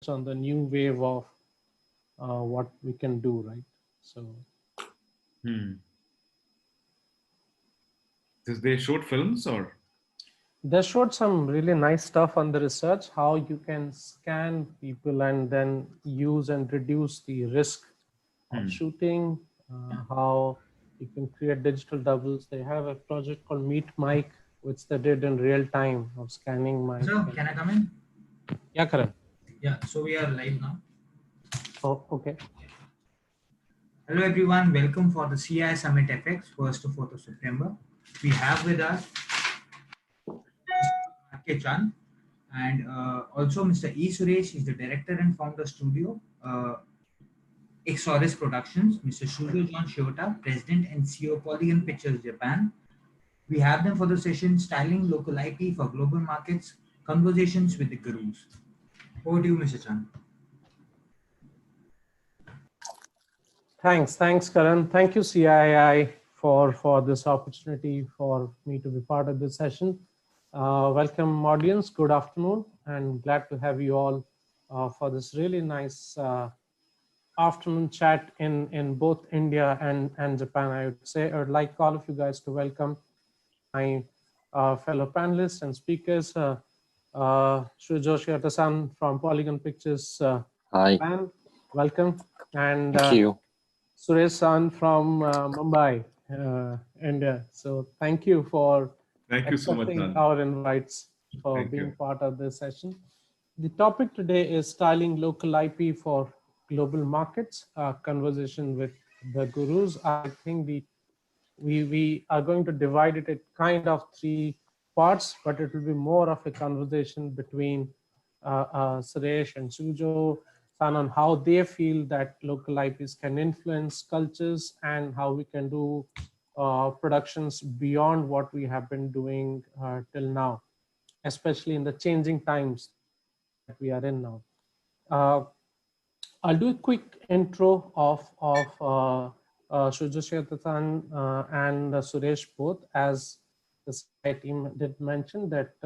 on the new wave of what we can do, right? So They showed films or? they showed some really nice stuff on the research, how you can scan people and then use and reduce the risk of shooting, how you can create digital doubles. They have a project called Meet Mike, which they did in real time of scanning Mike. So, can I come in? Yeah, Karan. Yeah, so we are live now. Oh, okay. Hello everyone, welcome for the CII SummitFX 1st to 4th of September. We have with us R.K. Chand and also Mr. E. Suresh is the director and founder studio, Exoris Productions, Mr. Shujo John Shiota, president and CEO Polygon Pictures Japan. We have them for the session Styling Local IP for Global Markets, Conversations with the Gurus. Over to you, Mr. Chand. Thanks, Karan. Thank you, CII, for this opportunity for me to be part of this session. Welcome, audience. Good afternoon, and glad to have you all for this really nice afternoon chat in both India and Japan. I would say I would like all of you guys to welcome my fellow panelists and speakers. Shujo Shiota-san from Polygon Pictures Hi. Japan, welcome. And Thank you. Suresh-san from Mumbai, India. So thank you for So much, accepting our invites for being part of this session. The topic today is styling local IP for global markets, conversation with the gurus. I think we are going to divide it in kind of three parts, but it will be more of a conversation between Suresh and Sujo on how they feel that local IPs can influence cultures and how we can do productions beyond what we have been doing till now, especially in the changing times that we are in now. I'll do a quick intro of Shujo Shiota-san and Suresh both, as the CII team did mention that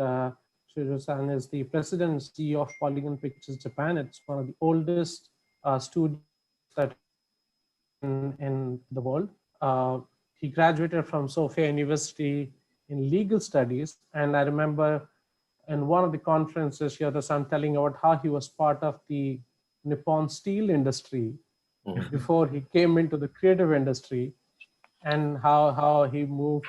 Shujo-san is the president and CEO of Polygon Pictures Japan. It's one of the oldest studios that in the world. He graduated from Sofia University in legal studies, and I remember in one of the conferences, Shiota-san telling about how he was part of the Nippon steel industry before he came into the creative industry, and how he moved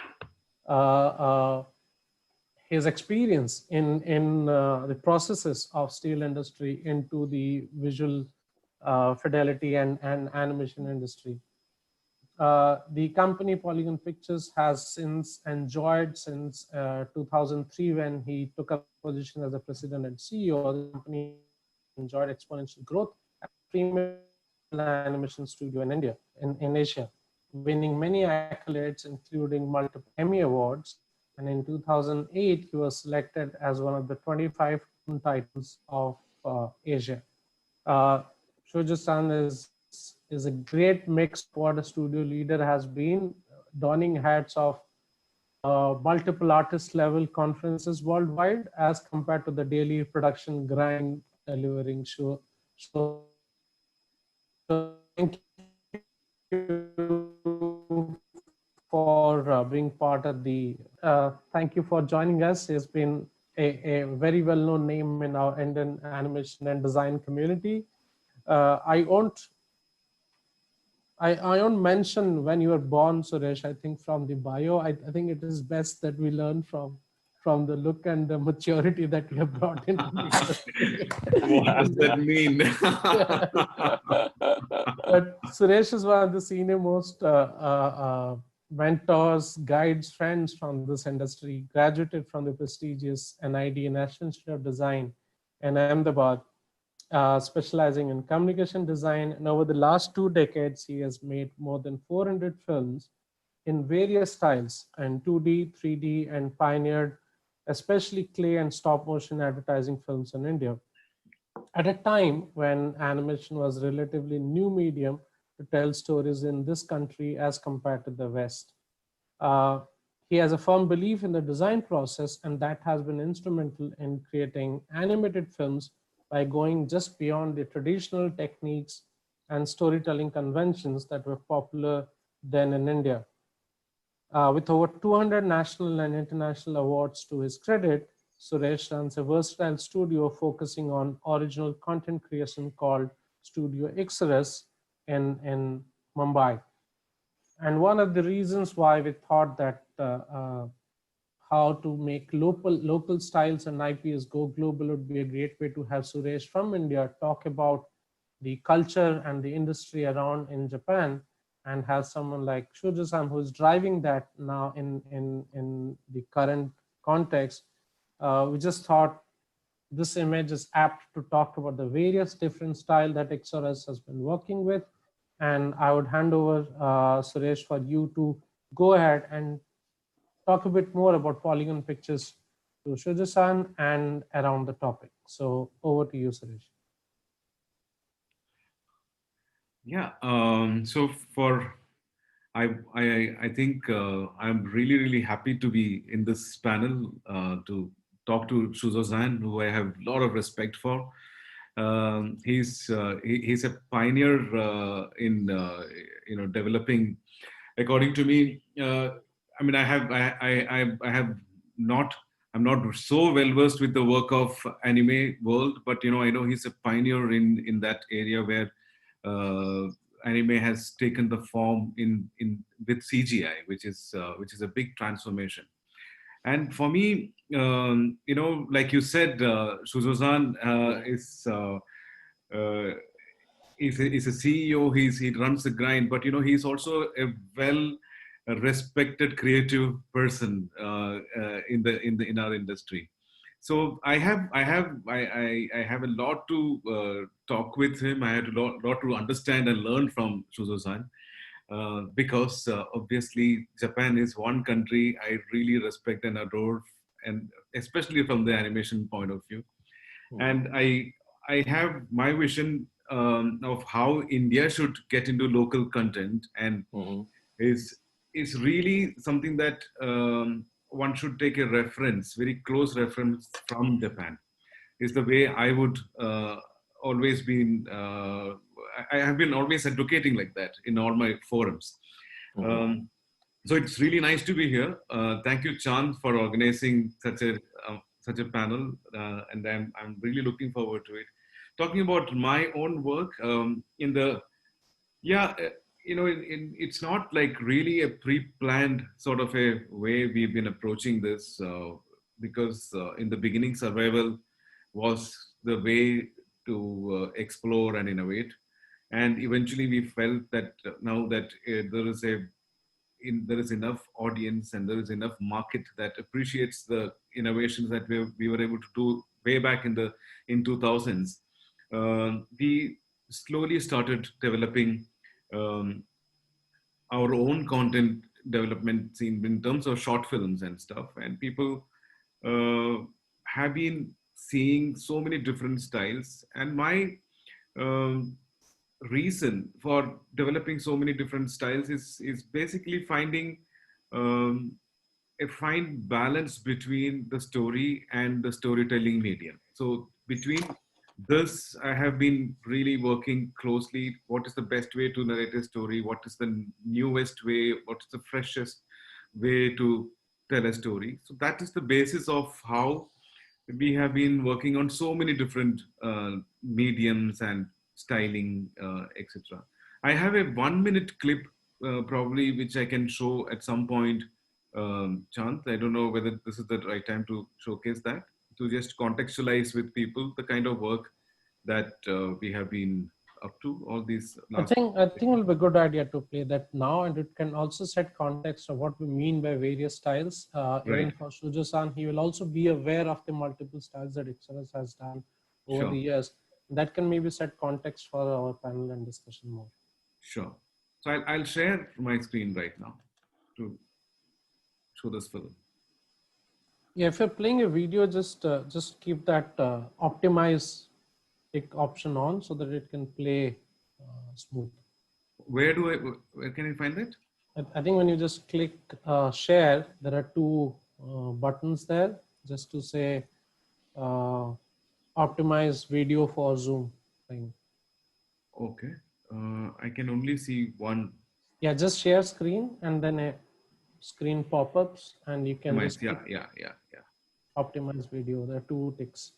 his experience in the processes of steel industry into the visual fidelity and animation industry. The company Polygon Pictures has since enjoyed since 2003 when he took up position as the president and CEO. The company enjoyed exponential growth as a premier animation studio in India, in Asia, winning many accolades, including multiple Emmy Awards. And in 2008, he was selected as one of the 25 titles of Asia. Shujo-san is a great mix of what a studio leader has been, donning hats of multiple artist level conferences worldwide as compared to the daily production grind delivering show. So thank you for being part of the, thank you for joining us. It's been a very well-known name in our Indian animation and design community. I won't mention when you were born, Suresh. I think from the bio, I think it is best that we learn from the look and the maturity that you have brought into the industry. What does that mean? But Suresh is one of the senior most mentors, guides, friends from this industry, graduated from the prestigious NID, National Institute of Design in Ahmedabad, specializing in communication design. And over the last 2 decades, he has made more than 400 films in various styles and 2D, 3D, and pioneered especially clay and stop motion advertising films in India. At a time when animation was a relatively new medium to tell stories in this country as compared to the West. He has a firm belief in the design process, and that has been instrumental in creating animated films by going just beyond the traditional techniques and storytelling conventions that were popular then in India. With over 200 national and international awards to his credit, Suresh runs a versatile studio focusing on original content creation called Studio Xrus in Mumbai. And one of the reasons why we thought that how to make local styles and IPs go global would be a great way to have Suresh from India talk about the culture and the industry around in Japan, and have someone like Shujo-san who's driving that now in the current context. We just thought this image is apt to talk about the various different style that XRS has been working with. And I would hand over Suresh for you to go ahead and talk a bit more about polygon pictures to Shujo-san and around the topic. So over to you, Suresh. Yeah. So I think I'm really happy to be in this panel to talk to Shuzo-san, who I have a lot of respect for. He's a pioneer in developing. According to me, I mean, I have not. I'm not so well versed with the work of anime world, but I know he's a pioneer in that area where anime has taken the form in with CGI, which is a big transformation. And for me, like you said, Shuzo-san uh, is a CEO. He runs the grind, but he's also a well respected creative person in our industry. So I have a lot to talk with him. I had a lot to understand and learn from Shuzo-san. Because obviously Japan is one country I really respect and adore, and especially from the animation point of view. And I have my vision of how India should get into local content, and is really something that one should take a reference, very close reference from Japan. Is the way I would always been. I have been always advocating like that in all my forums. So it's really nice to be here. Thank you, Chand, for organizing such a panel, and I'm really looking forward to it. Talking about my own work in the yeah, it's not like really a pre-planned sort of a way we've been approaching this, because in the beginning, survival was the way to explore and innovate. And eventually we felt that now that there is enough audience and there is enough market that appreciates the innovations that we were able to do way back in 2000s. We slowly started developing um, our own content development scene in terms of short films and stuff, and people uh, have been seeing so many different styles. And my um, reason for developing so many different styles is basically finding um, a fine balance between the story and the storytelling medium. So between this, I have been really working closely. What is the best way to narrate a story? What is the newest way? What is the freshest way to tell a story? So that is the basis of how we have been working on so many different mediums and styling, etc. I have a 1 minute clip, probably, which I can show at some point. Chant, I don't know whether this is the right time to showcase that, to just contextualize with people the kind of work that we have been up to all these last. I think it will be a good idea to play that now, and it can also set context of what we mean by various styles. Even Right. for Shujo-san, he will also be aware of the multiple styles that XRS has done over Sure. the years. That can maybe set context for our panel and discussion more. Sure. So I'll share my screen right now to show this film. Yeah, if you're playing a video, just keep that optimize tick option on so that it can play smooth. Where can I find it? I think when you just click share, there are two buttons there just to say optimize video for Zoom thing. Okay. I can only see one. Yeah, just share screen and then a screen pop-ups and you can just Yeah. optimize video. There are 2 ticks.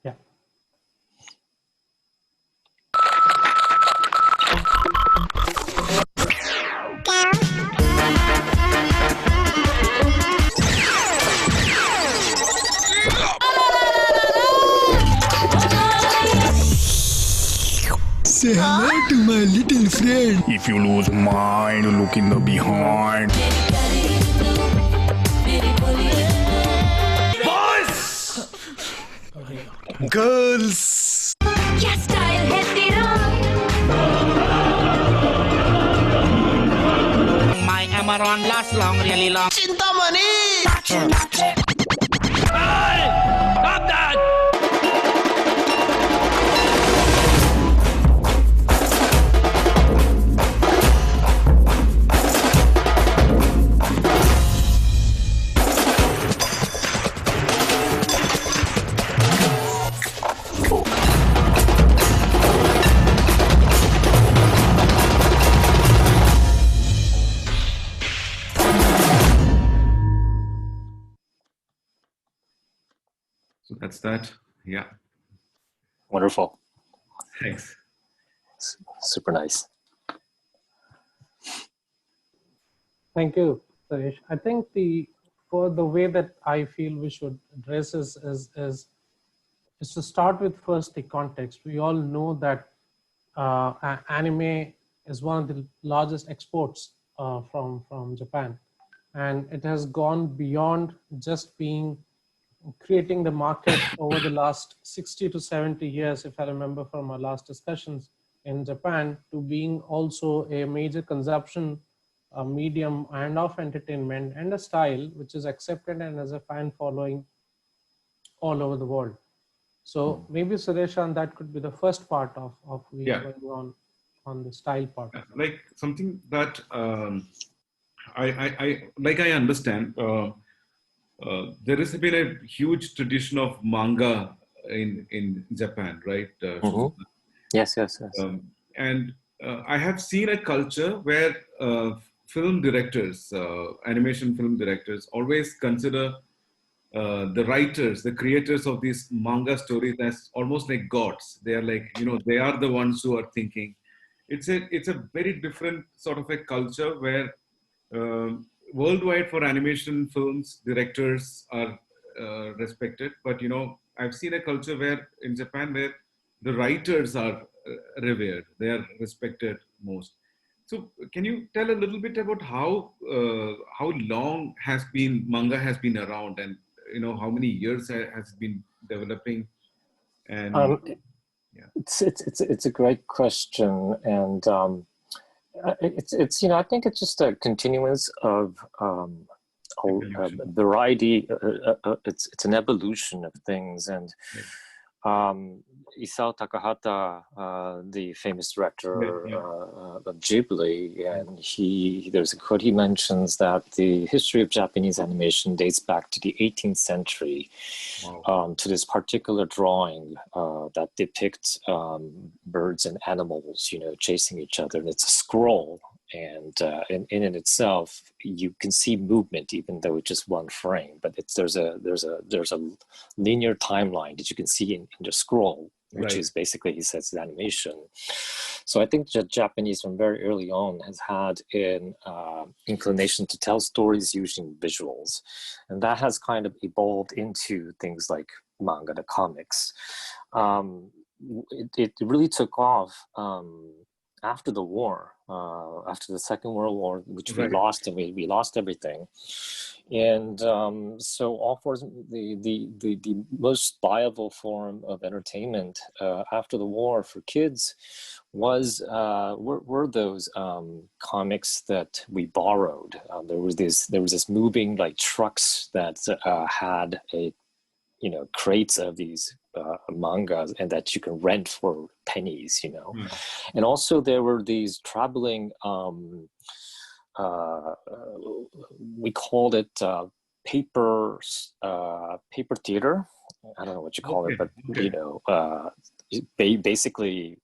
Yeah. Say hello to my little friend. If you lose mine, look in the behind. Boys! Girls! My Amaron lasts long, really long. Cintamani! Hey! Stop that! So that's that. Yeah. Wonderful. Thanks. Super nice. Thank you, Suresh. I think for the way that I feel we should address is to start with first the context. We all know that anime is one of the largest exports from Japan, and it has gone beyond just creating the market over the last 60 to 70 years, if I remember from our last discussions in Japan, to being also a major consumption medium and of entertainment and a style which is accepted and has a fan following all over the world. So maybe Suresh, that could be the first part of going on the style part. Like something that I understand. There has been a huge tradition of manga in Japan, right? Yes. And I have seen a culture where film directors, animation film directors, always consider the writers, the creators of these manga stories as almost like gods. They are like, they are the ones who are thinking. It's a very different sort of a culture where worldwide for animation films, directors are respected. But, I've seen a culture where in Japan where the writers are revered. They are respected most. So can you tell a little bit about how long manga has been around, and how many years has it been developing? And it's a great question, and it's I think it's just a continuance of variety. It's an evolution of things, and Isao Takahata, the famous director of Ghibli, and there's a quote he mentions that the history of Japanese animation dates back to the 18th century. Wow. To this particular drawing that depicts birds and animals, chasing each other, and it's a scroll. And in itself, you can see movement, even though it's just one frame. But there's a linear timeline that you can see in the scroll, which is basically, he says, animation. So I think that Japanese, from very early on, has had an inclination to tell stories using visuals, and that has kind of evolved into things like manga, the comics. It really took off after the war, after the Second World War, which we lost, and we lost everything. And so all for the most viable form of entertainment after the war for kids were those comics that we borrowed. There was this moving like trucks that had crates of these mangas and that you can rent for pennies, you know. And also there were these traveling, we called it paper theater. I don't know what you call it, but you know, basically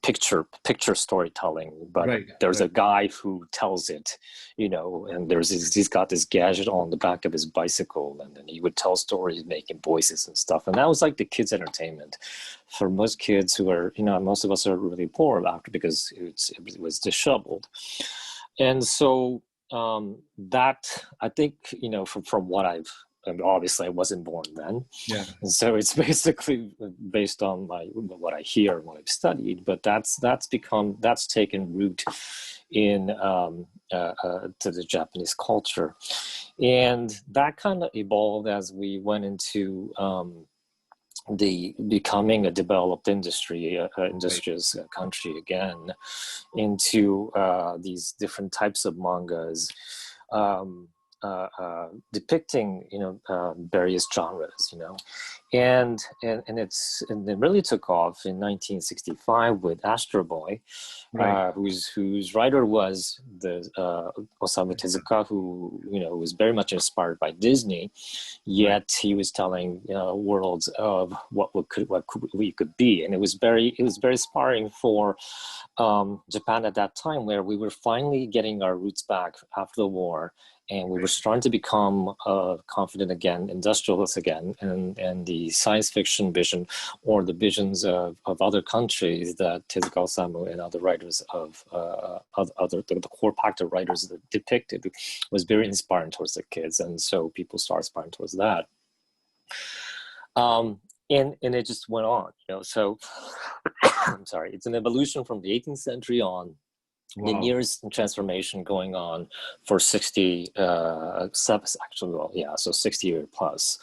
picture storytelling, but there's a guy who tells it, you know, and he's got this gadget on the back of his bicycle, and then he would tell stories making voices and stuff, and that was like the kids' entertainment for most kids who are, you know, most of us are really poor after because it was disheveled. And so that, I think, you know, from what obviously I wasn't born then. Yeah. And so it's basically based on what I hear and what I've studied, but that's taken root in to the Japanese culture. And that kind of evolved as we went into the becoming a developed industrious country again, into these different types of mangas, depicting, you know, various genres, you know, and it really took off in 1965 with Astro Boy, whose writer was the Osamu Tezuka, who, you know, was very much inspired by Disney, yet he was telling, you know, worlds of what we could be, and it was very inspiring for Japan at that time, where we were finally getting our roots back after the war. And we were starting to become confident again, industrialists again, and the science fiction vision or the visions of other countries that Tezuka Osamu and other writers the core pact of writers that depicted was very inspiring towards the kids. And so people started aspiring towards that. And it just went on, you know, so I'm sorry, it's an evolution from the 18th century on. Wow. The years in transformation going on for 60, actually, well, yeah, so 60 years plus.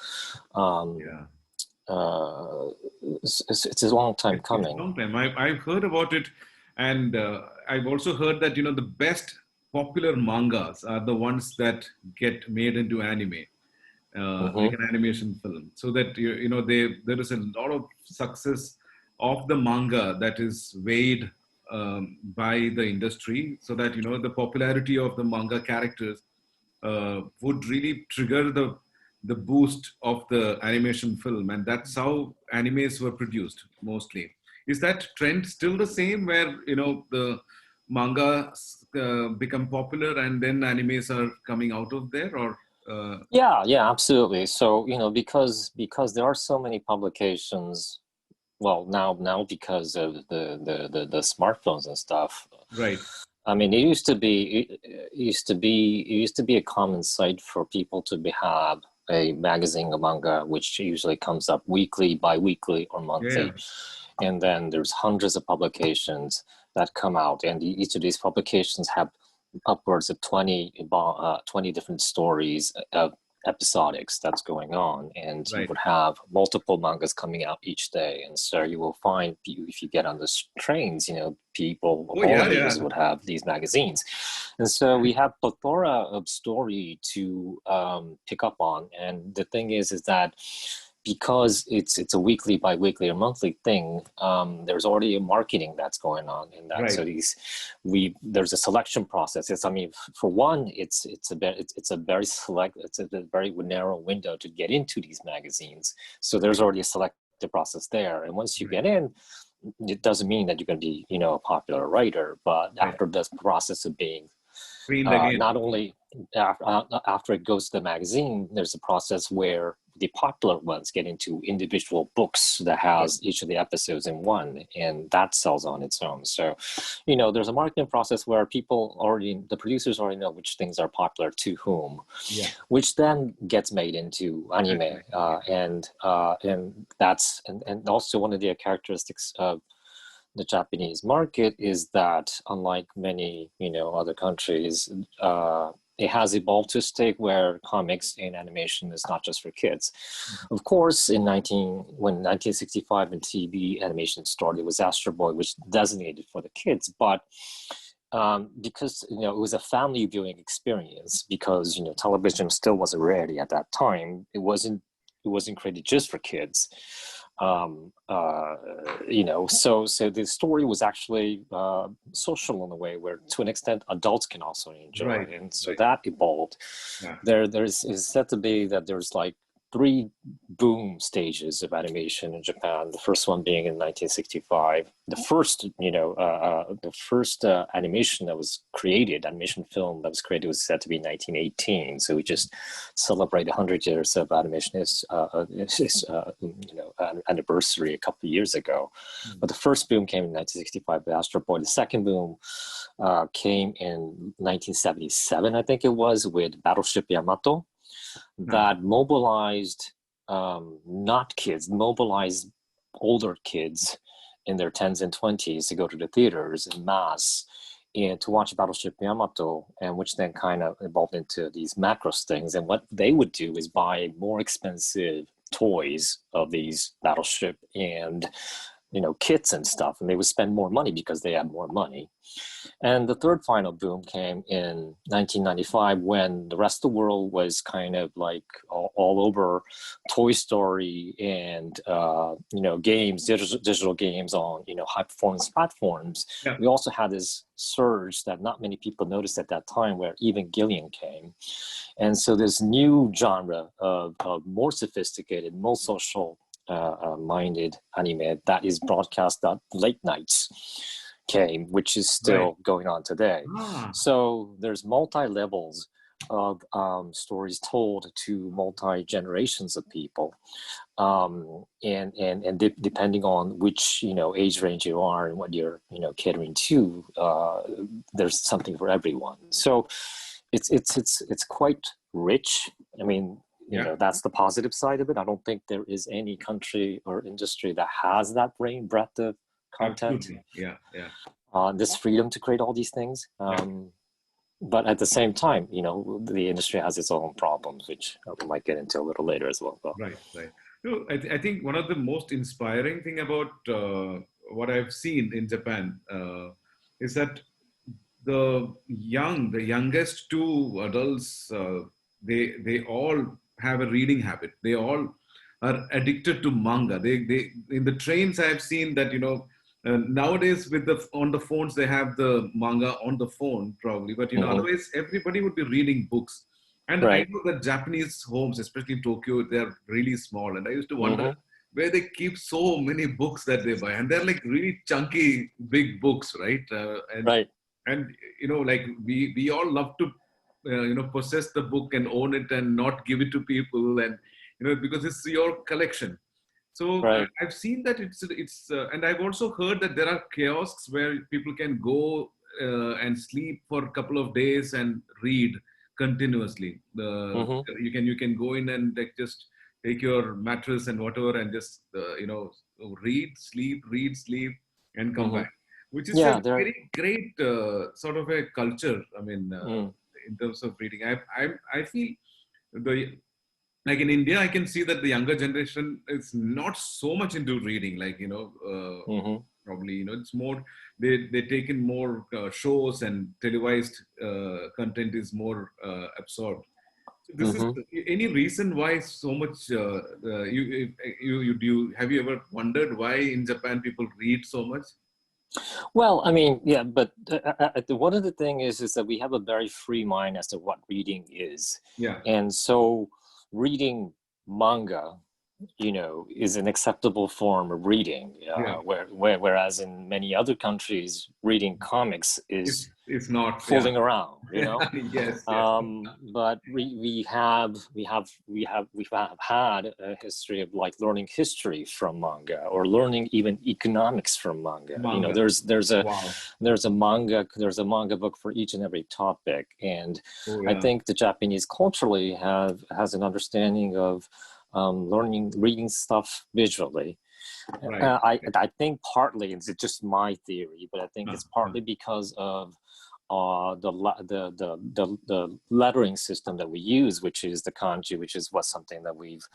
It's a long time coming. It's a long time. I've heard about it, and I've also heard that, you know, the best popular mangas are the ones that get made into anime, like an animation film. So that, you know, there is a lot of success of the manga that is weighed by the industry, so that, you know, the popularity of the manga characters would really trigger the boost of the animation film, and that's how animes were produced mostly. Is that trend still the same, where, you know, the manga become popular and then animes are coming out of there, or? Yeah, absolutely. So, you know, because there are so many publications. Well, now because of the smartphones and stuff, right? I mean, it used to be a common sight for people to have a magazine, a manga, which usually comes up weekly, bi-weekly, or monthly, and then there's hundreds of publications that come out, and each of these publications have upwards of 20 different stories of episodics that's going on, and you would have multiple mangas coming out each day. And so you will find, if you get on the trains, you know, people of all ages would have these magazines. And so we have plethora of story to pick up on. And the thing is that because it's a weekly, bi-weekly, or monthly thing, there's already a marketing that's going on in that. So there's a selection process. I mean, for one, it's a very narrow window to get into these magazines. So there's already a selective process there, and once you get in, it doesn't mean that you're going to be, you know, a popular writer. But after this process of being not only after it goes to the magazine, there's a process where the popular ones get into individual books that has each of the episodes in one, and that sells on its own. So, you know, there's a marketing process where the producers already know which things are popular to whom, which then gets made into anime, and also one of the characteristics of the Japanese market is that, unlike many, you know, other countries, it has evolved to a state where comics and animation is not just for kids. Of course, when 1965 and TV animation started, it was Astro Boy, which designated for the kids. But because, you know, it was a family viewing experience, because, you know, television still was a rarity at that time. It wasn't created just for kids. You know, so the story was actually social in a way where, to an extent, adults can also enjoy it, and so that evolved. Yeah. Is said to be that there's like 3 boom stages of animation in Japan. The first one being in 1965. The first, you know, animation film that was created was said to be 1918. So we just celebrate 100 years of animation anniversary a couple of years ago. But the first boom came in 1965 with Astro Boy. The second boom came in 1977, I think it was, with Battleship Yamato. That mobilized not kids, mobilized older kids in their 10s and 20s to go to the theaters en masse and to watch Battleship Yamato, and which then kind of evolved into these Macross things. And what they would do is buy more expensive toys of these battleship and, you know, kits and stuff, and they would spend more money because they had more money. And the third final boom came in 1995 when the rest of the world was kind of like all over Toy Story and, you know, games, digital games on, you know, high performance platforms. Yeah. We also had this surge that not many people noticed at that time where Evangelion came. And so this new genre of more sophisticated, more social minded anime that is broadcast at late nights came, which is still going on today. So there's multi-levels of stories told to multi-generations of people, and depending on which, you know, age range you are and what you're, you know, catering to, there's something for everyone. So it's quite rich. I mean, you know, that's the positive side of it. I don't think there is any country or industry that has that breadth of content. Absolutely. This freedom to create all these things. But at the same time, you know, the industry has its own problems, which we might get into a little later as well. Right. No, I think one of the most inspiring thing about what I've seen in Japan is that the youngest 2 adults, they all have a reading habit. They all are addicted to manga. They in the trains I've seen that, you know, nowadays on the phones they have the manga on the phone probably, but, you know, otherwise everybody would be reading books. And I know that Japanese homes, especially in Tokyo, they're really small, and I used to wonder where they keep so many books that they buy, and they're like really chunky big books, right? And you know, like we all love to you know, possess the book and own it and not give it to people, and, you know, because it's your collection. So I've seen that it's and I've also heard that there are kiosks where people can go and sleep for a couple of days and read continuously. You can go in and like just take your mattress and whatever and just you know, read, sleep, and come back, which is a very great sort of a culture. I mean, in terms of reading, I feel like in India, I can see that the younger generation is not so much into reading. Like, you know, probably, you know, it's more they take in more shows, and televised content is more absorbed. So this is any reason why so much have you ever wondered why in Japan people read so much? Well, I mean, yeah, but one of the things is that we have a very free mind as to what reading is. Yeah. And so reading manga, you know, is an acceptable form of reading, whereas in many other countries, reading comics is not fooling around, you know. Yes. But we have had a history of like learning history from manga, or learning even economics from manga. You know, there's a manga book for each and every topic, and I think the Japanese culturally has an understanding of reading stuff visually. I think partly, it's just my theory, but I think it's partly because of the lettering system that we use, which is the kanji, which is something that we've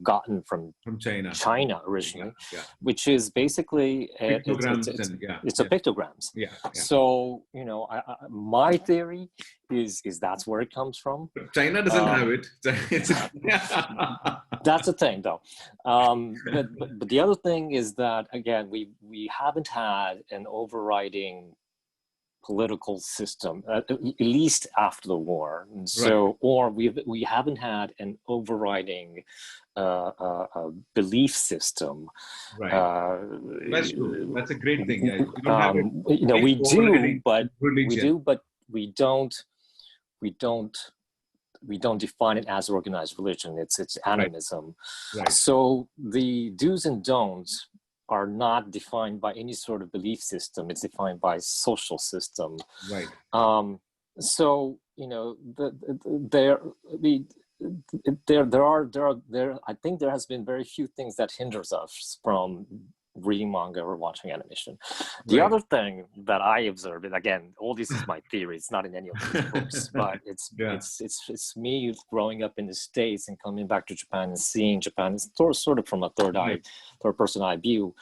gotten from China originally, which is basically pictograms it's a pictograms. So my theory is that's where it comes from. But China doesn't have it. That's the thing, though. But the other thing is that, again, we haven't had an overriding political system, at least after the war. And so, or we haven't had an overriding belief system. That's true. That's a great thing. Yeah. We do, but we don't define it as organized religion. It's animism. So the do's and don'ts are not defined by any sort of belief system. It's defined by social system. So there I think there has been very few things that hinders us from reading manga or watching animation. The other thing that I observed, and again, all this is my theory, it's not in any of these books, but it's me growing up in the States and coming back to Japan and seeing Japan sort of from a third person eye view.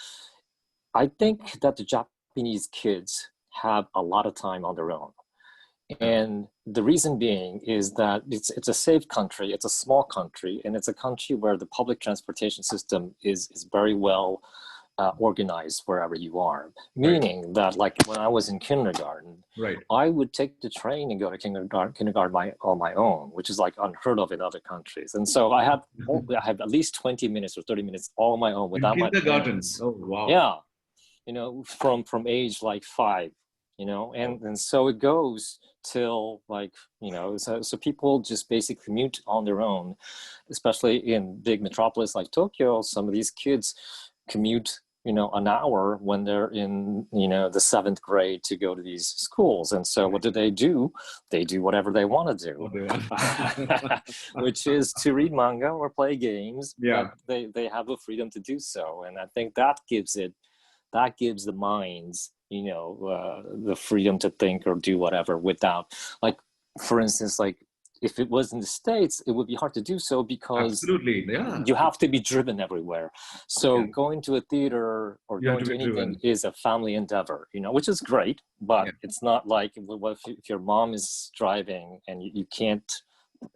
I think that the Japanese kids have a lot of time on their own. And the reason being is that it's a safe country, it's a small country, and it's a country where the public transportation system is very well organized wherever you are. Meaning that, like when I was in kindergarten, I would take the train and go to kindergarten on my own, which is like unheard of in other countries. And so I have at least 20 minutes or 30 minutes all on my own without my parents. Oh wow! Yeah, from age like 5. And so it goes till so people just basically commute on their own, especially in big metropolis like Tokyo. Some of these kids commute an hour when they're in the 7th grade to go to these schools. And so what do? They do whatever they want to do, which is to read manga or play games. But they have the freedom to do so, and I think that gives the minds the freedom to think or do whatever without, like, for instance, like if it was in the States, it would be hard to do so because you have to be driven everywhere. So going to a theater or going to anything is a family endeavor, which is great, but it's not like if your mom is driving and you can't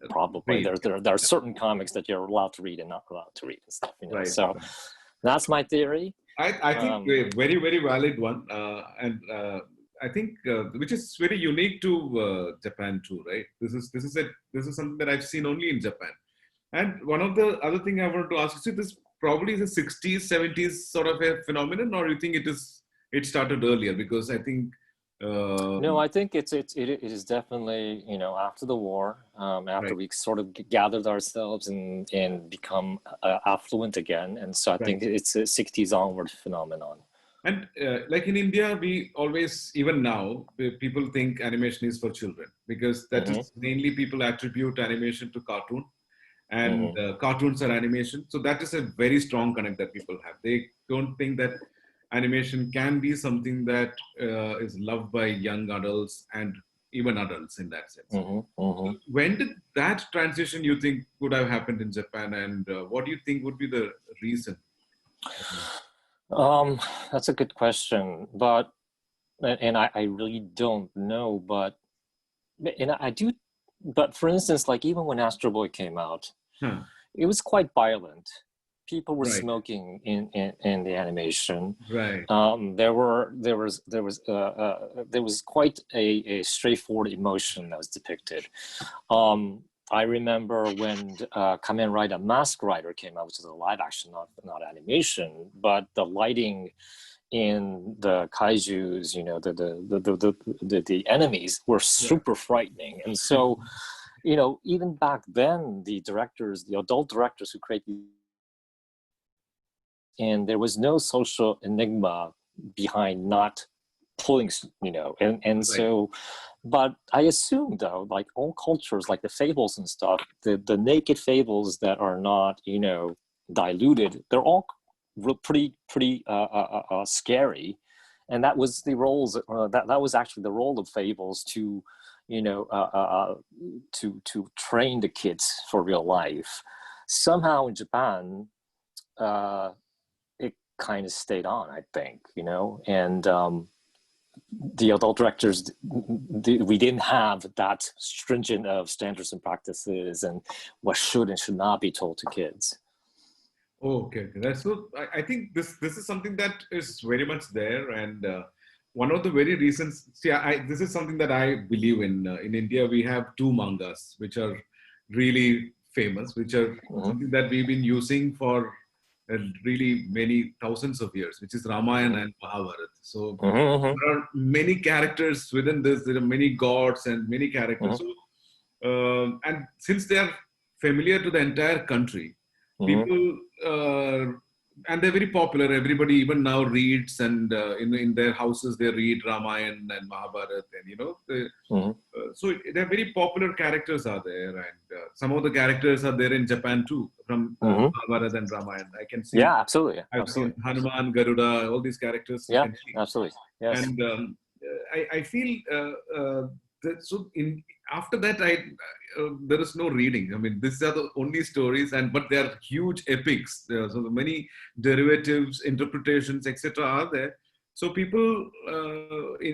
probably, there are certain comics that you're allowed to read and not allowed to read and stuff, So that's my theory. I think a very, very valid one. And I think which is very unique to Japan too, right? This is something that I've seen only in Japan. And one of the other thing I wanted to ask you, this probably is a 60s, 70s sort of a phenomenon, or you think it started earlier? Because I think no, I think it is definitely after the war, after we sort of gathered ourselves and become affluent again, and so I think it's a 60s onward phenomenon. And like in India, we always, even now, people think animation is for children because that is mainly people attribute animation to cartoon, and cartoons are animation. So that is a very strong connect that people have. They don't think that animation can be something that is loved by young adults and even adults in that sense. When did that transition, you think, would have happened in Japan, and what do you think would be the reason? That's a good question, but I really don't know, but for instance, like even when Astro Boy came out, it was quite violent. People were smoking in the animation. There was quite a straightforward emotion that was depicted. I remember when Kamen Rider Mask Rider came out, which is a live action, not animation, but the lighting in the kaijus, the enemies were super frightening. And so, even back then, the adult directors who created, and there was no social enigma behind not pulling, so, but I assume though, like all cultures, like the fables and stuff, the naked fables that are not, diluted, they're all pretty scary. and that was the roles that was actually the role of fables to, to train the kids for real life. Somehow in Japan, it kind of stayed on, I think, and the adult directors, we didn't have that stringent of standards and practices and what should and should not be told to kids. Oh, okay. That's so. I think this is something that is very much there, and one of the very reasons. See, this is something that I believe in. In India, we have two mangas which are really famous, which are something that we've been using for really many thousands of years, which is Ramayana and Mahabharata. So there are many characters within this. There are many gods and many characters. So, and since they are familiar to the entire country, people and they're very popular. Everybody even now reads, and in their houses they read Ramayana and Mahabharata, and so they're very popular characters are there, and some of the characters are there in Japan too, from Mahabharata and Ramayana. I can see. Yeah, absolutely. I've seen Hanuman, Garuda, all these characters. Yeah, absolutely. Yes. And I feel that, so after that, there is no reading. I mean, these are the only stories, but they are huge epics. So the many derivatives, interpretations, etc. are there. So people,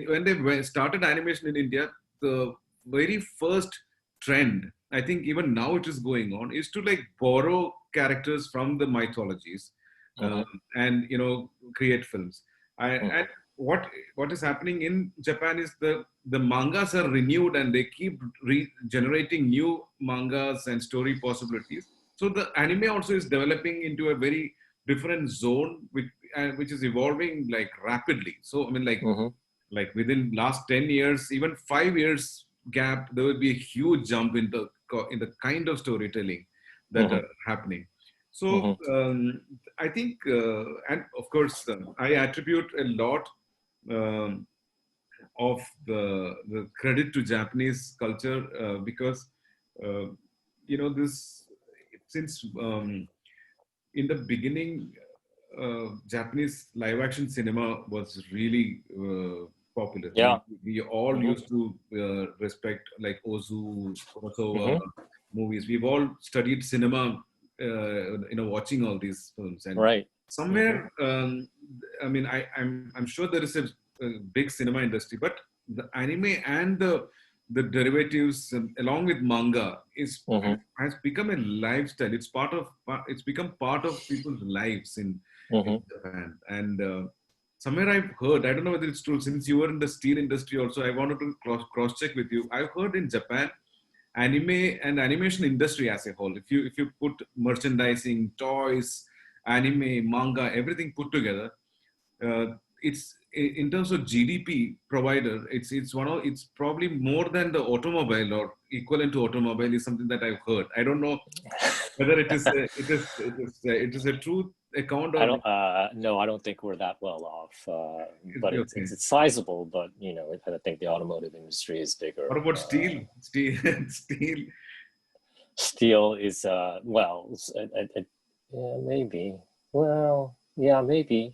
when they started animation in India, the very first trend, I think even now it is going on, is to like borrow characters from the mythologies and create films. And what is happening in Japan is the mangas are renewed, and they keep generating new mangas and story possibilities. So the anime also is developing into a very different zone, which is evolving like rapidly. So I mean, like within last 10 years, even 5 years gap, there will be a huge jump in the kind of storytelling that are happening. So I think, and of course, I attribute a lot of the credit to Japanese culture because this, since in the beginning Japanese live action cinema was really popular. Yeah. We all used to respect like Ozu, Kurosawa movies. We've all studied cinema, watching all these films. And right. Somewhere, I mean, I'm sure there is a big cinema industry, but the anime and the derivatives along with manga has become a lifestyle. It's become part of people's lives in Japan. And somewhere I've heard, I don't know whether it's true, since you were in the steel industry also, I wanted to cross check with you. I've heard in Japan, anime and animation industry as a whole, if you put merchandising, toys, anime, manga, everything put together, it's in terms of GDP provider, it's probably more than the automobile or equivalent to automobile is something that I've heard. I don't know whether it is a true account. Or I don't think we're that well off. But it's sizable. But I think the automotive industry is bigger. What about steel? Steel is maybe. Well, yeah, maybe.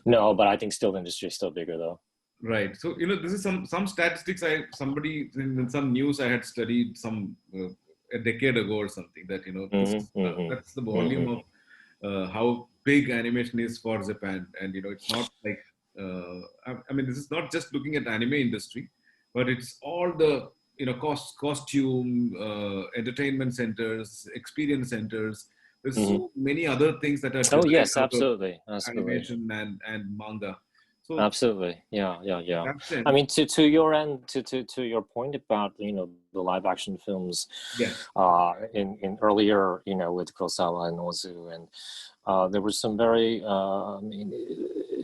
No, but I think steel industry is still bigger though. Right. So this is some statistics. Somebody in some news I had studied a decade ago or something that that's the volume of how big animation is for Japan, and it's not like I mean, this is not just looking at anime industry, but it's all the costume, entertainment centers, experience centers. There's so many other things that are. Oh yes, absolutely. Animation and manga. So absolutely, yeah. I mean, to your end, to your point about the live action films, in earlier with Kurosawa and Ozu, and there were some very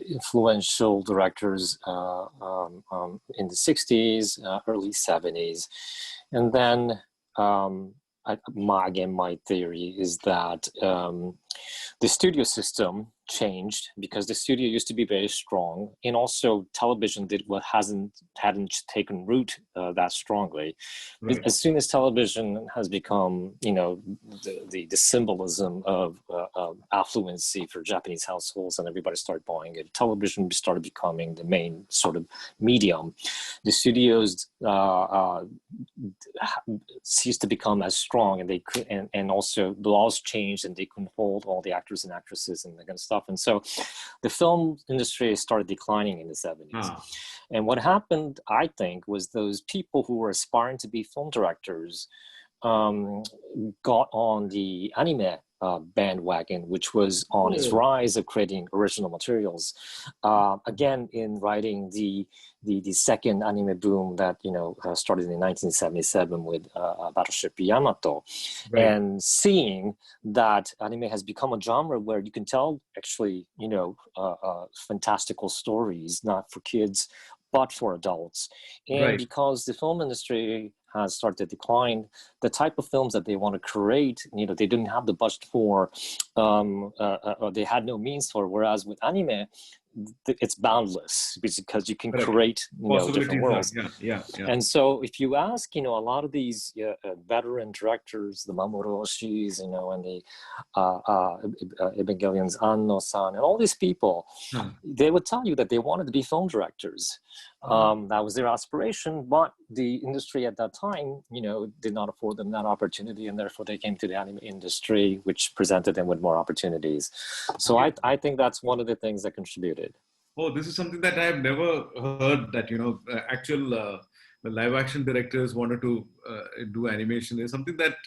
influential directors in the 60s, early 70s, and then. My theory is that the studio system changed because the studio used to be very strong, and also television hadn't taken root that strongly. Right. As soon as television has become, the symbolism of affluency for Japanese households, and everybody started buying it, television started becoming the main sort of medium. The studios ceased to become as strong, and they could, and also the laws changed, and they couldn't hold all the actors and actresses and that kind of stuff. And so the film industry started declining in the 70s. And what happened, I think, was those people who were aspiring to be film directors got on the anime bandwagon, which was on its rise of creating original materials. Again, in writing the second anime boom that started in 1977 with Battleship Yamato, and seeing that anime has become a genre where you can tell actually fantastical stories, not for kids but for adults. And because the film industry has started to decline, the type of films that they want to create, they didn't have the budget for, or they had no means for. Whereas with anime, it's boundless because you can create different worlds. Yeah. And so if you ask, a lot of these veteran directors, the Mamoru Oshis, and the Evangelion's Anno-san, and all these people, they would tell you that they wanted to be film directors. That was their aspiration, but the industry at that time, did not afford them that opportunity, and therefore they came to the anime industry, which presented them with more opportunities. So I think that's one of the things that contributed. Oh, this is something that I have never heard, that actual live action directors wanted to do animation. Is something that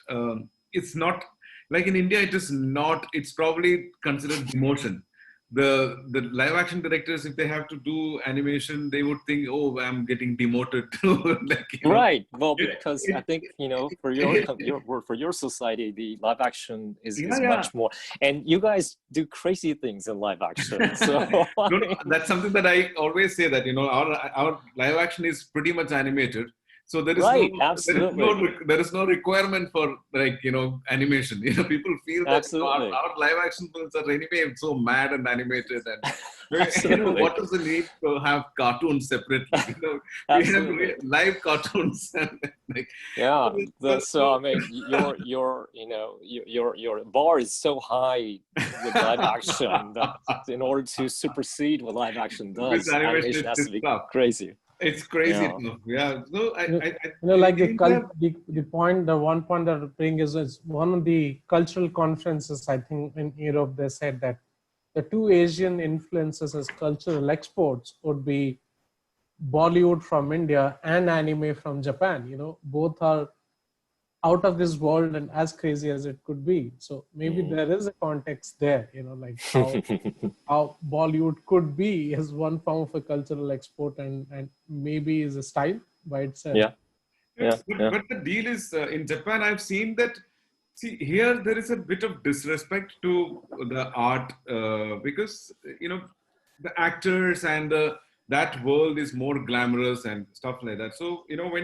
it's not like in India. It is not. It's probably considered demotion. The live action directors, if they have to do animation, they would think, oh, I'm getting demoted. Right. Well, because I think for your society, the live action is much more, and you guys do crazy things in live action. So that's something that I always say, that our live action is pretty much animated. So there is there is no requirement for animation. People feel that our live action films are anyway so mad and animated, and what is the need to have cartoons separately? We have live cartoons. So I mean, your bar is so high with live action that in order to supersede what live action does, animation has to be crazy. It's crazy. Yeah. No, like the one point that I bring is one of the cultural conferences, I think in Europe, they said that the two Asian influences as cultural exports would be Bollywood from India and anime from Japan. Both are out of this world and as crazy as it could be. So maybe there is a context there, like how Bollywood could be as one form of a cultural export, and maybe is a style by itself. But the deal is, in Japan, I've seen that, here there is a bit of disrespect to the art because, the actors and that world is more glamorous and stuff like that. So, when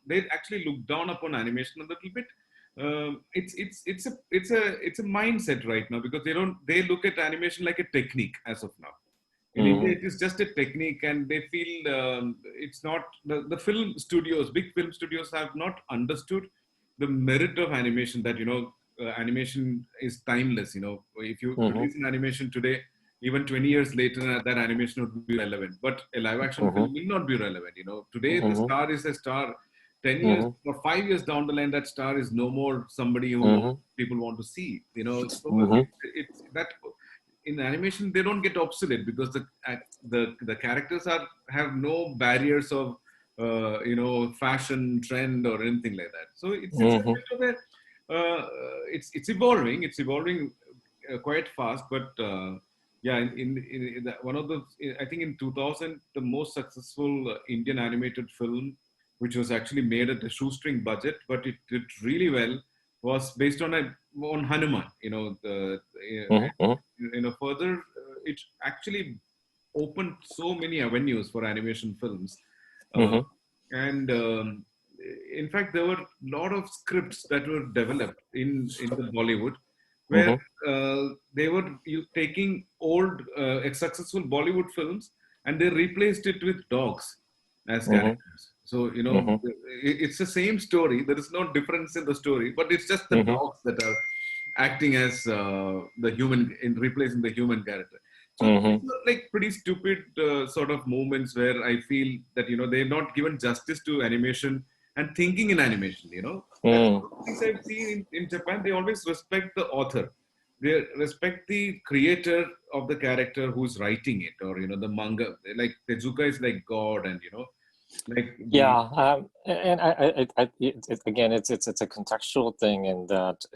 they actually look down upon animation a little bit. It's a mindset right now, because they look at animation like a technique as of now. In India, it is just a technique, and they feel it's not the film studios, big film studios have not understood the merit of animation, that, animation is timeless. If you release an animation today, even 20 years later, that animation would be relevant. But a live action film will not be relevant. Today the star is a star. 10 years or 5 years down the line, that star is no more somebody who people want to see. So it's that in animation they don't get obsolete, because the characters have no barriers of fashion, trend, or anything like that. So it's a bit of it's evolving. It's evolving quite fast, but. In one of the, I think in 2000, the most successful Indian animated film, which was actually made at a shoestring budget, but it did really well, was based on Hanuman. Further, it actually opened so many avenues for animation films, and in fact, there were a lot of scripts that were developed in the Bollywood. where they were taking old, successful Bollywood films and they replaced it with dogs as characters. So, you know, it's the same story. There is no difference in the story, but it's just the dogs that are acting as the human, in replacing the human character. So these are like pretty stupid sort of moments where I feel that, you know, they're not given justice to animation and thinking in animation, you know. That's one of the things I've seen in Japan. They always respect the author. They respect the creator of the character who's writing it, or, you know, the manga. Like Tezuka is like God, and, you know, like and again, it's a contextual thing in that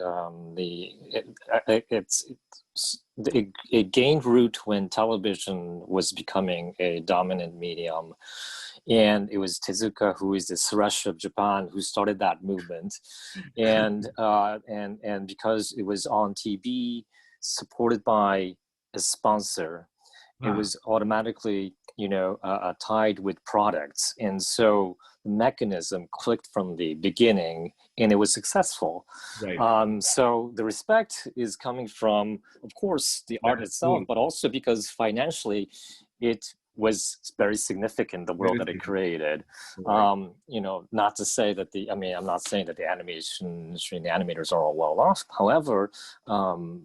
it gained root when television was becoming a dominant medium, and it was Tezuka, who is the Suresh of Japan, who started that movement, and because it was on TV, supported by a sponsor, it was automatically, you know, tied with products, and so the mechanism clicked from the beginning, and it was successful. Right. So the respect is coming from, of course, the art itself, but also because financially, it was very significant, the world that it created. You know, not to say that I'm not saying that the animation industry and the animators are all well off. However,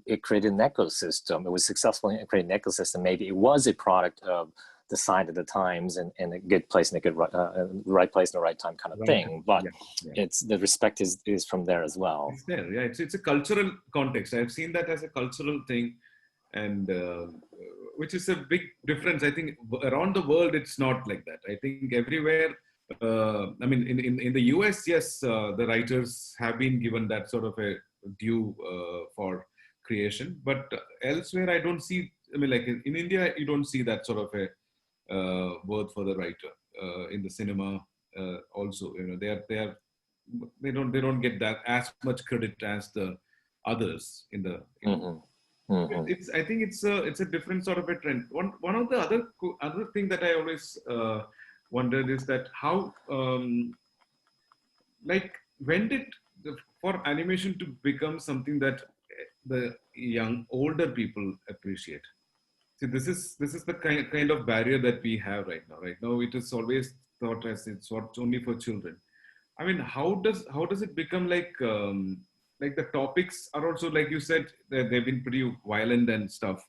it created an ecosystem. It was successful in creating an ecosystem. Maybe it was a product of the sign of the times and a good place and a good right place and the right time kind of thing. But it's the respect is from there as well. It's there, yeah. It's a cultural context. I've seen that as a cultural thing, and which is a big difference. I think around the world it's not like that. I think everywhere, I mean, in the US, yes, the writers have been given that sort of a due for creation, but elsewhere I don't see. I mean, like in India, you don't see that sort of a worth for the writer in the cinema. Also, you know, they don't get that as much credit as the others in the. I think it's a different sort of a trend. One of the other thing that I always wondered is that how like when did for animation to become something that the older people appreciate. See, this is the kind of barrier that we have right now. Right now, it is always thought as it's only for children. I mean, how does it become like the topics are also, like you said, they've been pretty violent and stuff.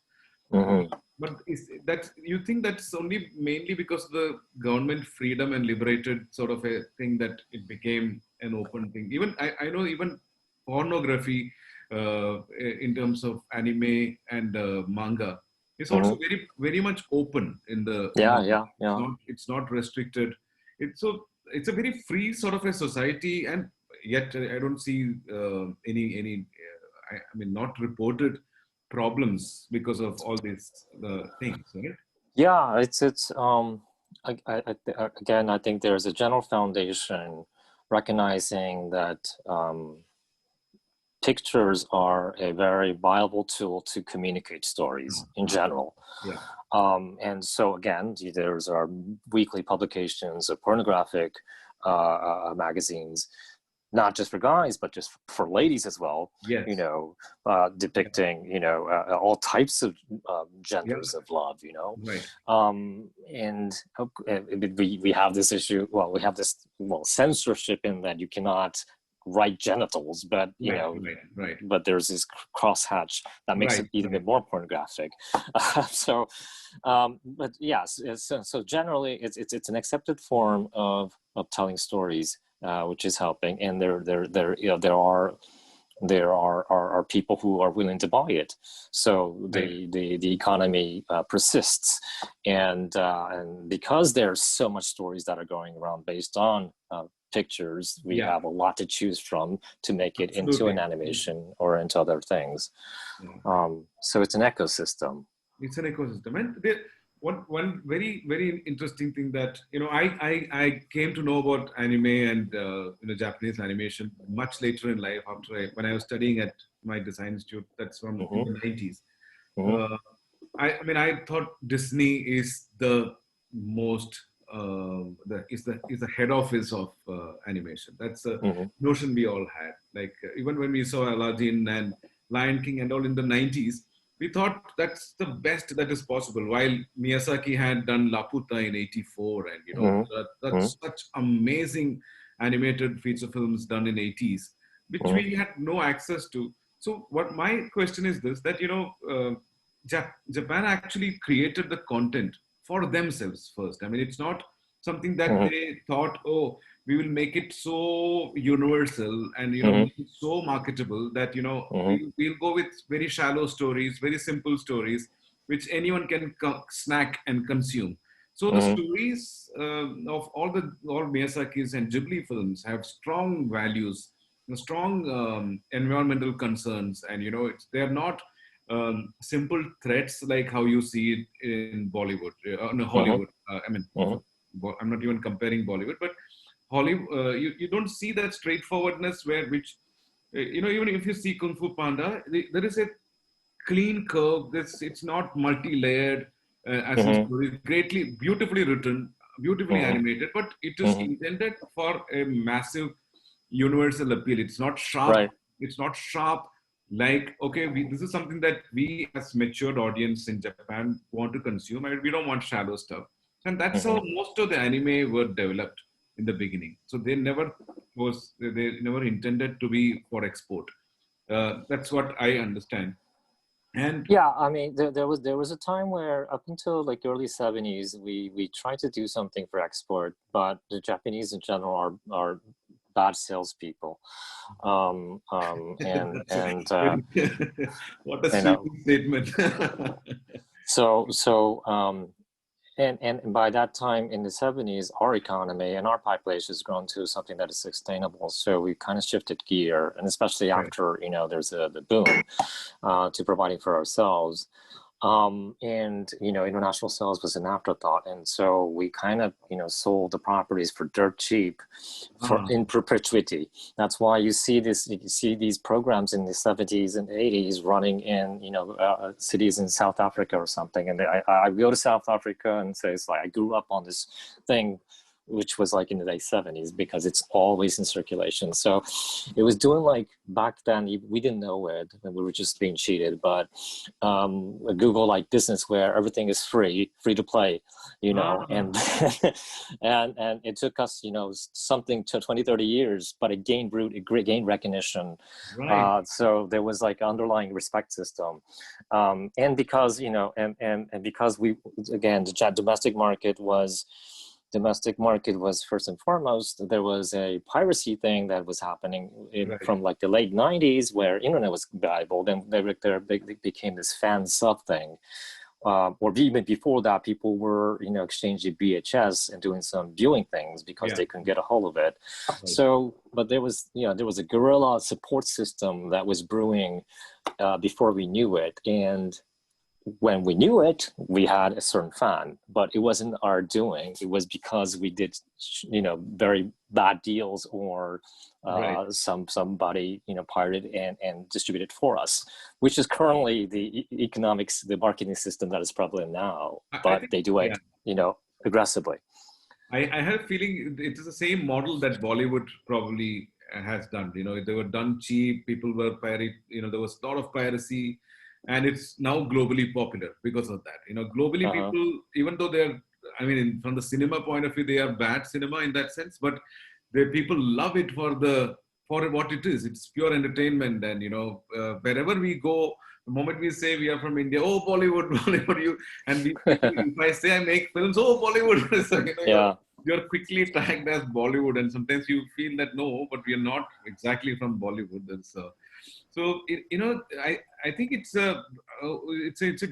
But is that, you think that's only mainly because of the government freedom and liberated sort of a thing that it became an open thing? Even I know even pornography in terms of anime and manga is also very, very much open in the It's not restricted. It's a very free sort of a society, and yet I don't see any I mean, not reported problems because of all these things, right? Yeah, it's again, I think there's a general foundation recognizing that pictures are a very viable tool to communicate stories in general. And so again, there's our weekly publications of pornographic magazines, not just for guys, but just for ladies as well. You know, depicting, you know, all types of genders of love, you know. And we have this issue. Well, we have this censorship in that you cannot write genitals, but you know, but there's this crosshatch that makes it even bit more pornographic. But yes, so generally, it's an accepted form of telling stories. Which is helping, and there are people who are willing to buy it. So the economy persists, and because there's so much stories that are going around based on pictures, we have a lot to choose from to make it into an animation or into other things. So it's an ecosystem. It's an ecosystem, and one very, very interesting thing that, you know, I came to know about anime and Japanese animation much later in life, after when I was studying at my design institute. That's from the 90s. I mean, I thought Disney is the most is the head office of animation. That's the notion we all had. Like even when we saw Aladdin and Lion King and all in the 90s, we thought that's the best that is possible. While Miyazaki had done Laputa in 84, and that's such amazing animated feature films done in 80s, which we had no access to. So what my question is this, that Japan actually created the content for themselves first. I mean, it's not something that they thought, oh, we will make it so universal and make it so marketable that we'll go with very shallow stories, very simple stories, which anyone can snack and consume. So the stories of all Miyazaki's and Ghibli films have strong values, strong environmental concerns, and they're not simple threats like how you see it in Bollywood, no, Hollywood. I'm not even comparing Bollywood, but Hollywood. You don't see that straightforwardness even if you see Kung Fu Panda, there is a clean curve. It's not multi-layered as a story. Beautifully written, beautifully animated, but it is intended for a massive universal appeal. It's not sharp. Right. It's not sharp. Like, okay, this is something that we as matured audience in Japan want to consume, and we don't want shallow stuff. And that's how most of the anime were developed in the beginning. So they never intended to be for export. That's what I understand. And yeah, I mean, there was a time where up until like early 70s, we tried to do something for export, but the Japanese in general are bad salespeople. And what a sweeping statement. And by that time in the 70s, our economy and our population has grown to something that is sustainable. So we kind of shifted gear, and especially after, there's the boom to providing for ourselves. And international sales was an afterthought, and so we kind of sold the properties for dirt cheap in perpetuity. That's why you see these programs in the 70s and 80s running in cities in South Africa or something, and I go to South Africa and say, it's like I grew up on this thing, which was like in the late 70s, because it's always in circulation. So it was doing like back then, we didn't know it and we were just being cheated, but Google like business where everything is free to play, and and it took us, something to 20, 30 years, but it gained recognition. Right. So there was like underlying respect system. And because, and because we, again, the domestic market was first and foremost, there was a piracy thing that was happening from like the late 90s where internet was valuable. Then they became this fan sub thing. Or even before that, people were, exchanging VHS and doing some viewing things because they couldn't get a hold of it. Right. So, but there was a guerrilla support system that was brewing before we knew it. And when we knew it, we had a certain fan, but it wasn't our doing. It was because we did, very bad deals, or somebody, pirated and distributed for us, which is currently the economics, the marketing system that is prevalent now. But they do it, aggressively. I have a feeling it is the same model that Bollywood probably has done. They were done cheap. People were pirate. There was a lot of piracy. And it's now globally popular because of that. Globally, people, even though from the cinema point of view, they are bad cinema in that sense, but people love it for what it is. It's pure entertainment. And, wherever we go, the moment we say we are from India, oh, Bollywood, Bollywood, if I say I make films, oh, Bollywood, so, you're quickly tagged as Bollywood. And sometimes you feel that, no, but we are not exactly from Bollywood. And so, I think it's a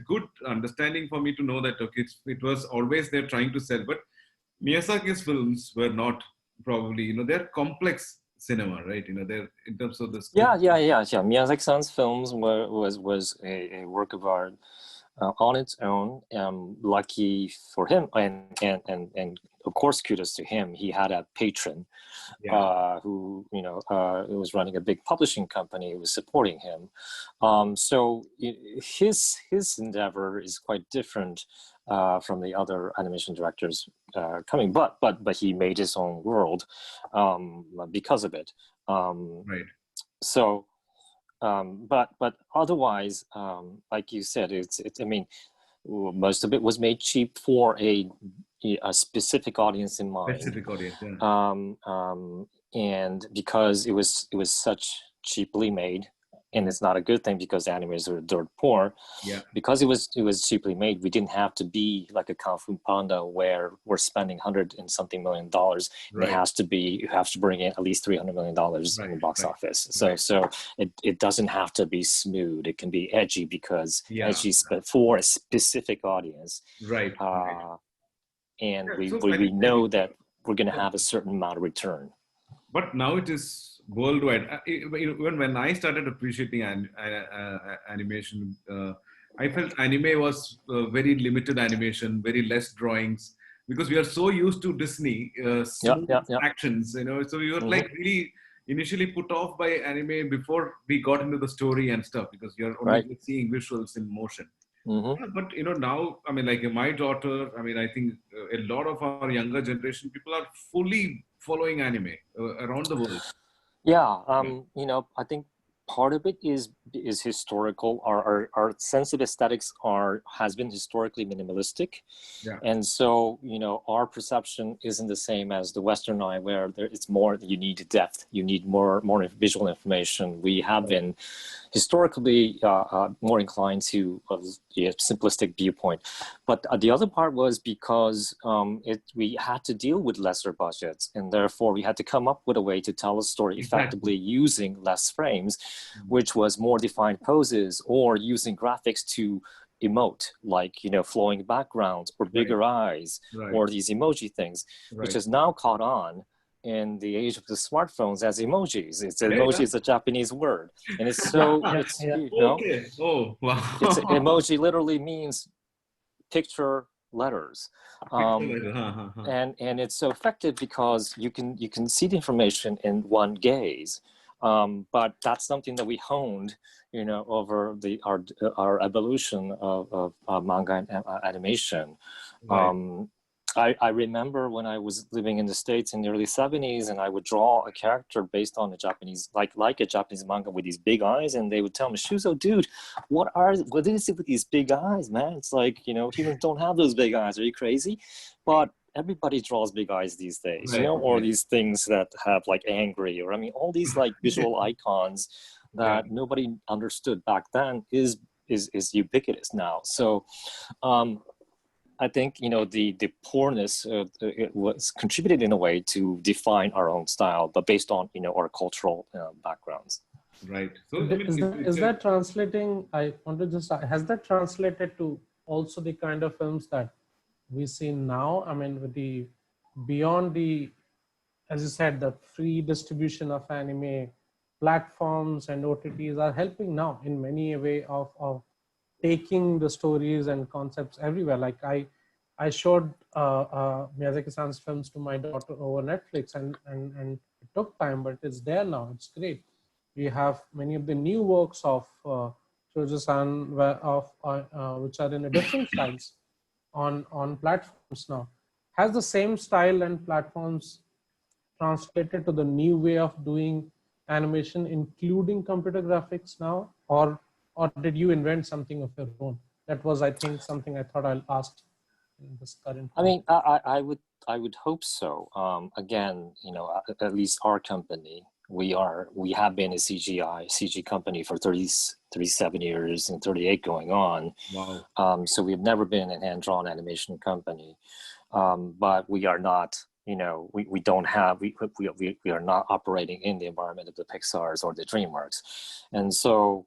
good understanding for me to know that, okay, it was always they're trying to sell, but Miyazaki's films were not probably, they're complex cinema, right? They're in terms of the script. Yeah. Miyazaki-san's films was a work of art on its own. Lucky for him, and of course, kudos to him. He had a patron who was running a big publishing company who was supporting him. So his endeavor is quite different from the other animation directors coming, but he made his own world because of it. Right. So But otherwise, like you said, I mean, most of it was made cheap for a specific audience in mind. Specific audience, yeah. And because it was such cheaply made, and it's not a good thing because animators are dirt poor. Yeah. Because it was cheaply made, we didn't have to be like a Kung Fu Panda where we're spending $100 and something million. Right. It has to be, you have to bring in at least $300 million in the box office. So it doesn't have to be smooth. It can be edgy because edgy for a specific audience. Right. And we know that we're going to have a certain amount of return. But now it is worldwide. Even when I started appreciating animation, I felt anime was very limited animation, very less drawings, because we are so used to Disney actions, So we were like really initially put off by anime before we got into the story and stuff, because you're only seeing visuals in motion. But now, I mean, like my daughter, I mean, I think a lot of our younger generation people are fully following anime around the world. I think part of it is historical. Our sense of aesthetics has been historically minimalistic, and so our perception isn't the same as the Western eye, where it's more. You need depth. You need more visual information. We have been historically more inclined to a simplistic viewpoint, but the other part was because we had to deal with lesser budgets, and therefore we had to come up with a way to tell a story effectively using less frames, which was more defined poses or using graphics to emote, like flowing backgrounds or bigger eyes or these emoji things, which has now caught on in the age of the smartphones as emojis. Emoji is a Japanese word, and it's so Okay. Oh wow. Emoji literally means picture letters, and it's so effective because you can see the information in one gaze. But that's something that we honed, over our evolution of manga and animation. I remember when I was living in the States in the early 70s, and I would draw a character based on a Japanese, like a Japanese manga with these big eyes, and they would tell me, Shuzo, dude, what is it with these big eyes, man? It's like, humans don't have those big eyes. Are you crazy? But everybody draws big eyes these days, or these things that have like angry, or all these like visual icons that nobody understood back then is ubiquitous now. So, I think the poorness it was contributed in a way to define our own style, but based on our cultural backgrounds. Right. So is that translating? I want to just has that translated to also the kind of films that we see now? I mean, with the beyond the, as you said, the free distribution of anime, platforms and OTTs are helping now in many way of taking the stories and concepts everywhere. Like I showed Miyazaki-san's films to my daughter over Netflix, and it took time, but it's there now. It's great. We have many of the new works of Shoujo-san which are in a different styles on platforms now. Has the same style and platforms translated to the new way of doing animation, including computer graphics now, or did you invent something of your own? That was, I think, something I thought I'll ask in this current. I mean, I would hope so. Again, at least our company, we have been a CG company for 37 years and 38 going on. Wow. So we've never been a hand-drawn animation company, but we are not. We don't have, we are not operating in the environment of the Pixars or the DreamWorks. And so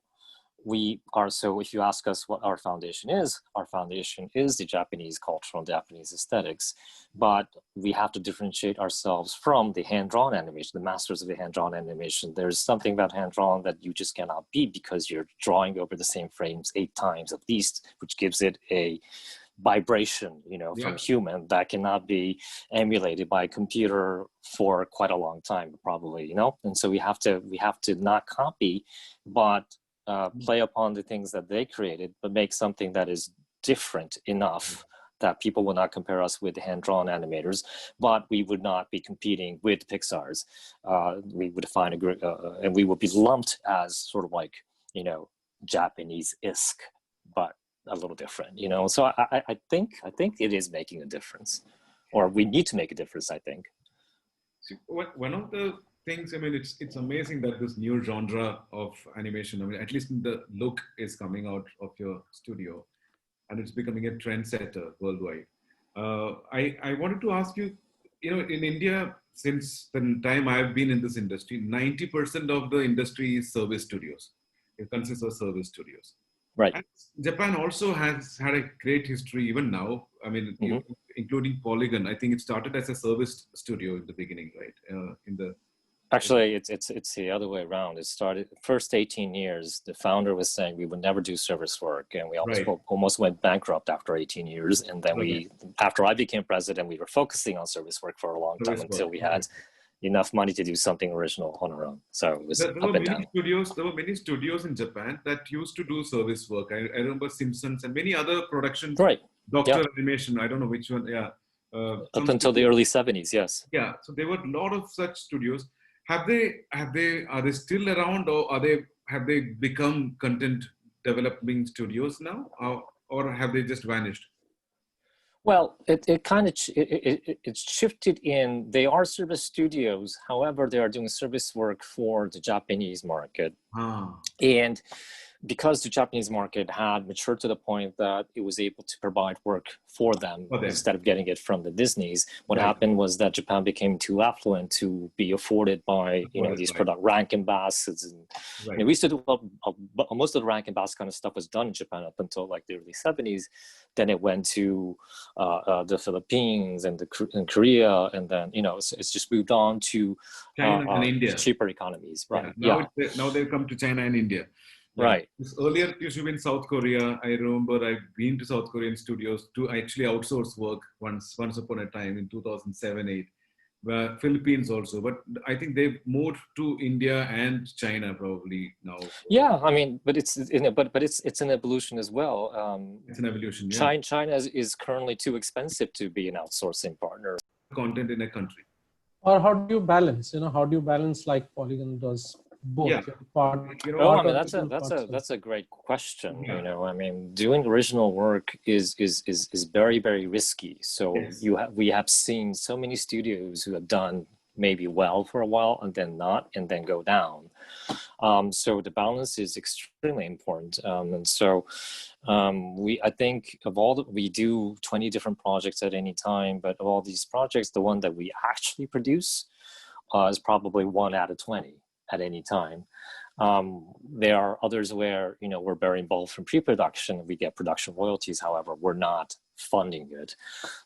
if you ask us what our foundation is the Japanese culture and Japanese aesthetics, but we have to differentiate ourselves from the hand-drawn animation, the masters of the hand-drawn animation. There's something about hand-drawn that you just cannot beat because you're drawing over the same frames 8 times at least, which gives it a vibration, from human that cannot be emulated by a computer for quite a long time, probably, And so we have to not copy, but play upon the things that they created, but make something that is different enough that people will not compare us with hand-drawn animators, but we would not be competing with Pixar's. We would find and we would be lumped as sort of like, you know, Japanese-esque, but a little different, you know. So I think it is making a difference, or we need to make a difference, I think. So one of the things, I mean, it's amazing that this new genre of animation, I mean, at least in the look, is coming out of your studio, and it's becoming a trendsetter worldwide. I wanted to ask you, you know, in India, since the time I've been in this industry, 90% of the industry is service studios. It consists of service studios. Right. And Japan also has had a great history even now. I mean, including Polygon. I think it started as a service studio in the beginning, right? Actually, it's the other way around. It started first 18 years. The founder was saying we would never do service work, and we almost went bankrupt after 18 years. And then after I became president, we were focusing on service work for a long time until we had enough money to do something original on our own. So it was up and down. There were many studios in Japan that used to do service work. I remember Simpsons and many other productions. Right. Doctor Animation. I don't know which one. Yeah. Up until the early 70s, yes. Yeah. So there were a lot of such studios. Are they still around, or have they become content developing studios now, or have they just vanished? Well, it's shifted in. They are service studios. However, they are doing service work for the Japanese market. And because the Japanese market had matured to the point that it was able to provide work for them instead of getting it from the Disneys, what happened was that Japan became too affluent to be afforded by these product Rankin Basses. And we used to do most of the Rankin Bass kind of stuff was done in Japan up until like the early 70s. Then it went to the Philippines and Korea, and then it's just moved on to China and India, cheaper economies, right? Now they've come to China and India. Right. Earlier, it used to be in South Korea. I remember I've been to South Korean studios to actually outsource work once upon a time in 2007-8. Philippines also, but I think they've moved to India and China probably now. Yeah, I mean, but it's an evolution as well. It's an evolution. Yeah. China is currently too expensive to be an outsourcing partner. Content in a country. Or how do you balance? How do you balance like Polygon does? Both. I mean, that's a great question. I mean, doing original work is very, very risky. So we have seen so many studios who have done maybe well for a while and then not, and then go down. So the balance is extremely important. And so I think we do 20 different projects at any time, but of all these projects, the one that we actually produce is probably 1 out of 20. At any time. There are others where, we're very involved from pre-production. We get production royalties. However, we're not funding it.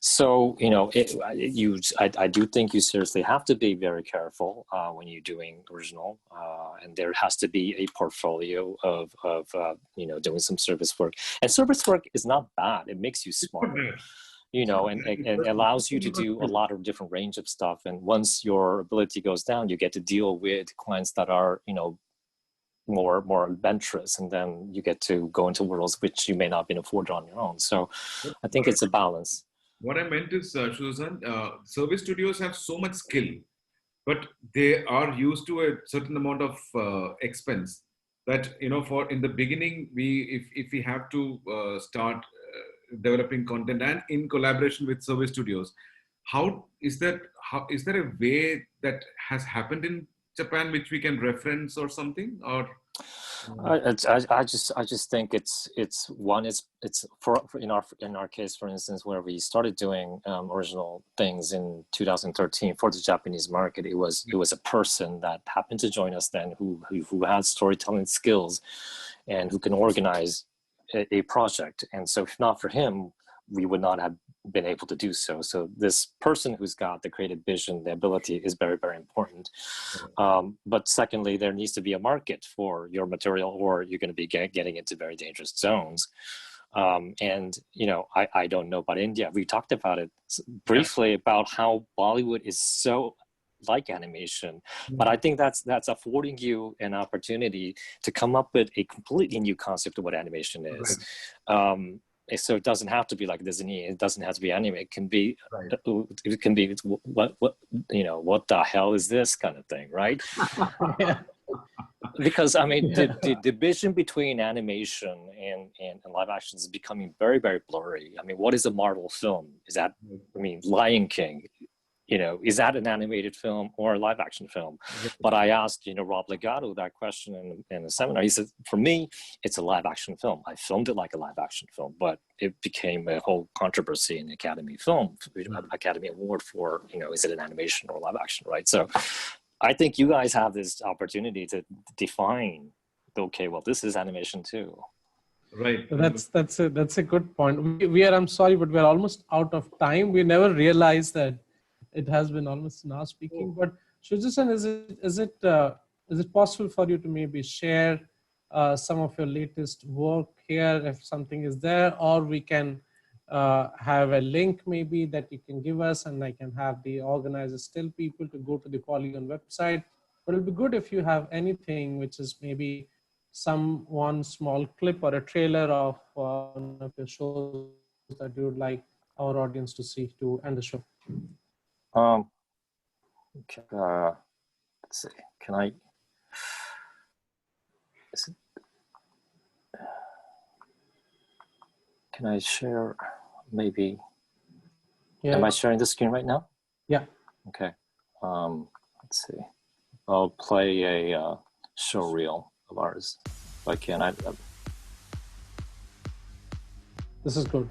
So, I do think you seriously have to be very careful when you're doing original. And there has to be a portfolio of doing some service work. And service work is not bad. It makes you smarter. And allows you to do a lot of different range of stuff. And once your ability goes down, you get to deal with clients that are, more adventurous, and then you get to go into worlds which you may not have been afforded on your own. So I think it's a balance. What I meant is, Susan, service studios have so much skill, but they are used to a certain amount of expense that, for in the beginning, if we have to start developing content and in collaboration with service studios, is there a way that has happened in Japan which we can reference or something? Or I just think it's for in our case, for instance, where we started doing original things in 2013 for the Japanese market. It was a person that happened to join us then who had storytelling skills and who can organize a project. And so if not for him, we would not have been able to do so. So this person who's got the creative vision, the ability is very, very important. But secondly, there needs to be a market for your material, or you're going to be getting into very dangerous zones. And, I don't know about India. We talked about it briefly about how Bollywood is so like animation, but I think that's affording you an opportunity to come up with a completely new concept of what animation is. So it doesn't have to be like Disney. It doesn't have to be anime. It can be, Right. it can be what what the hell is this kind of thing, right? Yeah. Because I mean, Yeah. the division between animation and live action is becoming very, very blurry. I mean, what is a Marvel film? Is that, I mean, Lion King, is that an animated film or a live action film? But I asked, Rob Legato that question in the seminar. He said, for me, it's a live action film. I filmed it like a live action film, but it became a whole controversy in the Academy Academy Award for, is it an animation or live action, right? So I think you guys have this opportunity to define, okay, well, this is animation too. Right. That's a good point. We are, I'm sorry, but we're almost out of time. We never realized that it has been almost an hour speaking. But Shuji-san, is it possible for you to maybe share some of your latest work here, if something is there, or we can have a link maybe that you can give us, and I can have the organizers tell people to go to the Polygon website. But it'll be good if you have anything which is maybe one small clip or a trailer of one of your shows that you would like our audience to see to end the show. Okay, let's see. Can I share maybe? Yeah. Am I sharing the screen right now? Yeah. Okay. Let's see. I'll play a show reel of ours if I can. This is good.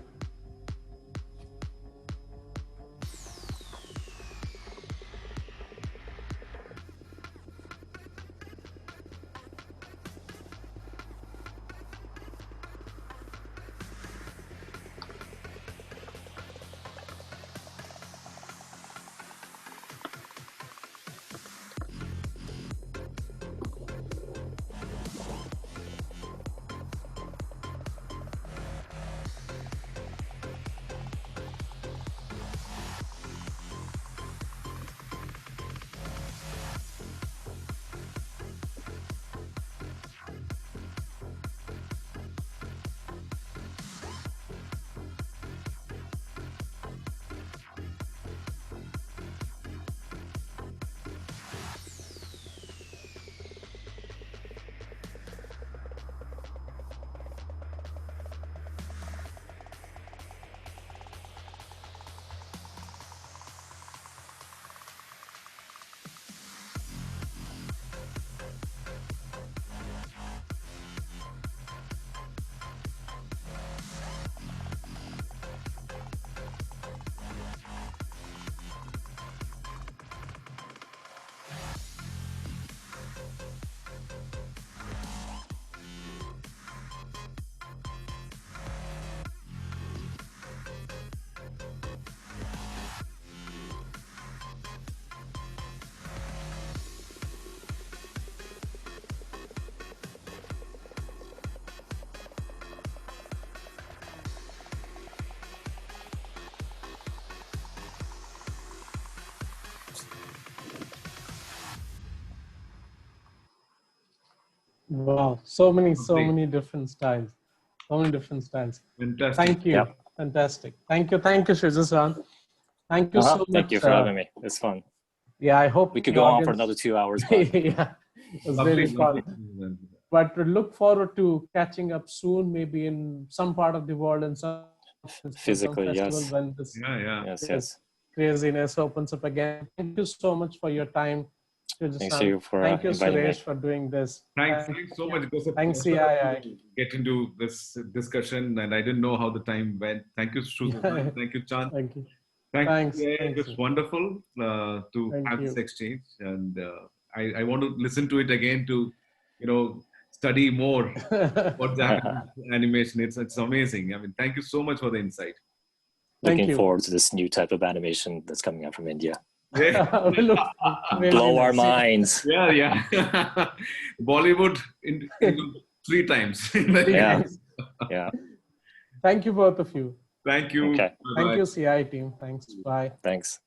Wow, so many different styles. So many different styles. Fantastic. Thank you. Yep. Fantastic. Thank you, Shuji-san. Thank you so much. Thank you for having me. It's fun. Yeah, I hope We could the go on audience- for another 2 hours. But Yeah, it was really fun. But we look forward to catching up soon, maybe in some part of the world and some physically, festival yes. when this Yes. craziness opens up again. Thank you so much for your time. Thanks to you for Thank you, inviting me. Suresh, for doing this. Thanks so much. It was a Thanks, pleasure CII. to get into this discussion, and I didn't know how the time went. Thank you, Shuji. Thank you, Chan. Thank you. Thanks. It Thanks. was wonderful to Thank have this you. exchange, and I want to listen to it again to, study more about Japanese animation. It's amazing. I mean, thank you so much for the insight. Looking forward to this new type of animation that's coming out from India. Yeah. Blow our minds. Yeah. Bollywood in 3 times. Yeah. Thank you, both of you. Thank you. Okay. Thank you, CII team. Thanks. Bye. Thanks.